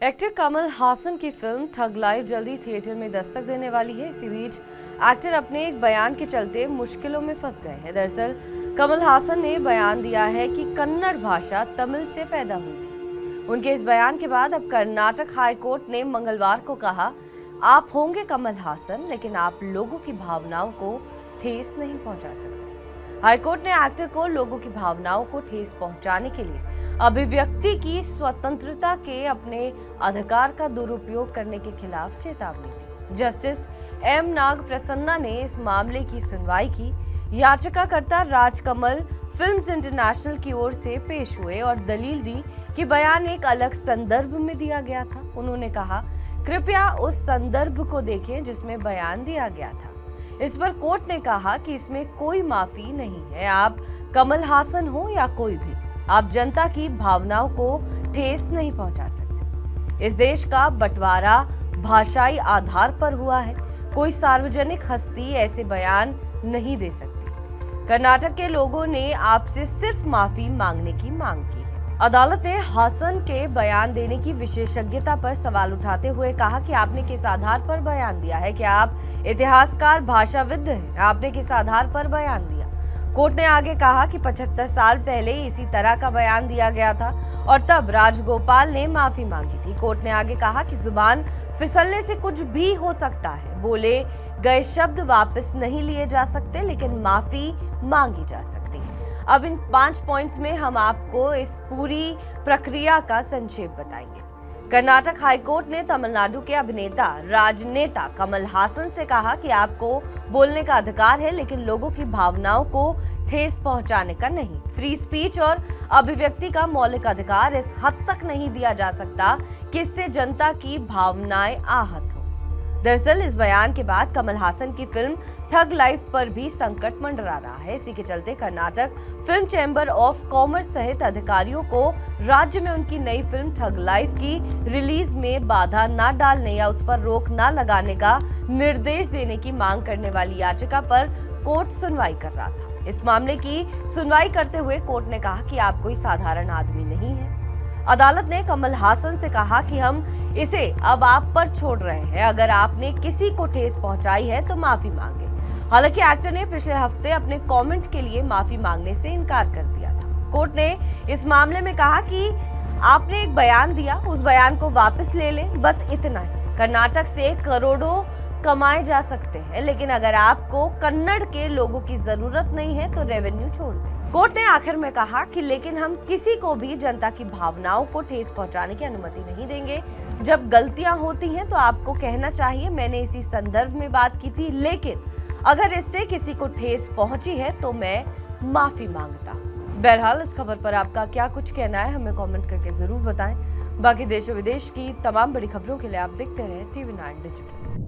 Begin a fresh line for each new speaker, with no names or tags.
Actor Kamal Haasan की film thug life जल्दी theatre में दस्तक देने वाली है। इसी बीच एक्टर अपने एक बयान के चलते मुश्किलों में फंस गए हैं। दरअसल कमल हासन ने बयान दिया है कि कन्नड़ भाषा तमिल से पैदा हुई थी। उनके इस बयान के बाद अब कर्नाटक हाई कोर्ट ने मंगलवार को कहा, आप होंगे कमल हासन, लेकिन आप लोगों की भावनाओं को ठेस नहीं पहुंचा सकते। हाईकोर्ट ने एक्टर को लोगों की भावनाओं को ठेस पहुंचाने के लिए अभिव्यक्ति की स्वतंत्रता के अपने अधिकार का दुरुपयोग करने के खिलाफ चेतावनी दी। जस्टिस एम नाग प्रसन्ना ने इस मामले की सुनवाई की। याचिकाकर्ता राजकमल फिल्म्स इंटरनेशनल की ओर से पेश हुए और दलील दी कि बयान एक अलग संदर्भ में दिया गया था। उन्होंने कहा, कृपया उस संदर्भ को देखें जिसमें बयान दिया गया था। इस पर कोर्ट ने कहा कि इसमें कोई माफी नहीं है। आप कमल हासन हो या कोई भी, आप जनता की भावनाओं को ठेस नहीं पहुंचा सकते। इस देश का बंटवारा भाषाई आधार पर हुआ है। कोई सार्वजनिक हस्ती ऐसे बयान नहीं दे सकती। कर्नाटक के लोगों ने आपसे सिर्फ माफी मांगने की मांग की है। अदालत ने हासन के बयान देने की विशेषज्ञता पर सवाल उठाते हुए कहा कि आपने किस आधार पर बयान दिया है? क्या आप इतिहासकार, भाषाविद हैं? आपने किस आधार पर बयान दिया? कोर्ट ने आगे कहा कि 75 साल पहले इसी तरह का बयान दिया गया था और तब राजगोपाल ने माफी मांगी थी। कोर्ट ने आगे कहा कि जुबान फिसलने से कुछ भी हो सकता है। बोले गए शब्द वापस नहीं लिए जा सकते, लेकिन माफी मांगी जा सकती है। अब इन 5 पॉइंट्स में हम आपको इस पूरी प्रक्रिया का संक्षेप बताएंगे। कर्नाटक हाईकोर्ट ने तमिलनाडु के अभिनेता राजनेता कमल हासन से कहा कि आपको बोलने का अधिकार है, लेकिन लोगों की भावनाओं को ठेस पहुंचाने का नहीं। फ्री स्पीच और अभिव्यक्ति का मौलिक अधिकार इस हद तक नहीं दिया जा सकता कि इससे जनता की भावनाएं आहत हो। दरअसल इस बयान के बाद कमल हासन की फिल्म ठग लाइफ पर भी संकट मंडरा रहा है। इसी के चलते Karnataka film chamber of commerce सहित अधिकारियों को राज्य में उनकी नई फिल्म ठग लाइफ की रिलीज में बाधा न डालने या उस पर रोक न लगाने का निर्देश देने की मांग करने वाली याचिका पर कोर्ट सुनवाई कर रहा था। इस मामले की सुनवाई करते हुए कोर्ट ने कहा कि आप कोई साधारण आदमी नहीं है। अदालत ने कमल हासन से कहा कि हम इसे अब आप पर छोड़ रहे हैं। अगर आपने किसी को ठेस पहुंचाई है तो माफी मांगे। हालांकि एक्टर ने पिछले हफ्ते अपने कमेंट के लिए माफी मांगने से इनकार कर दिया था। कोर्ट ने इस मामले में कहा कि आपने एक बयान दिया, उस बयान को वापस ले लें, बस इतना ही। कर्नाटक से करोड़ों कमाए जा सकते हैं, लेकिन अगर आपको कन्नड़ के लोगों की जरूरत नहीं है तो रेवेन्यू छोड़ दें। कोर्ट ने आखिर में कहा कि लेकिन हम किसी को भी जनता की भावनाओं को ठेस पहुंचाने की अनुमति नहीं देंगे। जब गलतियां होती हैं तो आपको कहना चाहिए, मैंने इसी संदर्भ में बात की थी, लेकिन अगर इससे किसी को ठेस पहुंची है तो मैं माफी मांगता हूं। बहरहाल इस खबर पर आपका क्या कुछ कहना है, हमें कमेंट करके जरूर बताएं। बाकी देश और विदेश की तमाम बड़ी खबरों के लिए आप देखते रहें TV9 डिजिटल।